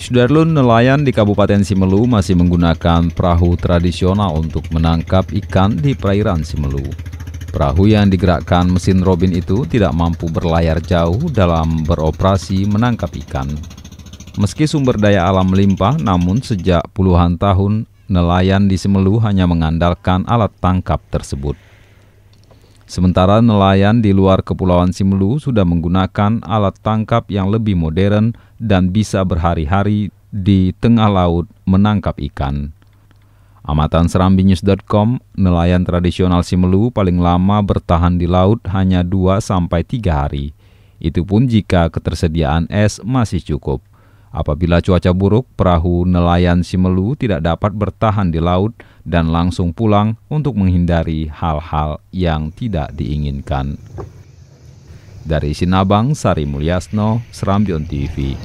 Sudarlun, nelayan di Kabupaten Simelu masih menggunakan perahu tradisional untuk menangkap ikan di perairan Simelu. Perahu yang digerakkan mesin robin itu tidak mampu berlayar jauh dalam beroperasi menangkap ikan. Meski sumber daya alam melimpah, namun sejak puluhan tahun, nelayan di Simelu hanya mengandalkan alat tangkap tersebut. Sementara nelayan di luar Kepulauan Simelu sudah menggunakan alat tangkap yang lebih modern dan bisa berhari-hari di tengah laut menangkap ikan. Amatan serambinews.com, nelayan tradisional Simelu paling lama bertahan di laut hanya 2-3 hari. Itu pun jika ketersediaan es masih cukup. Apabila cuaca buruk, perahu nelayan Simelu tidak dapat bertahan di laut dan langsung pulang untuk menghindari hal-hal yang tidak diinginkan. Dari Sinabang, Sari Mulyasno, Serambion TV.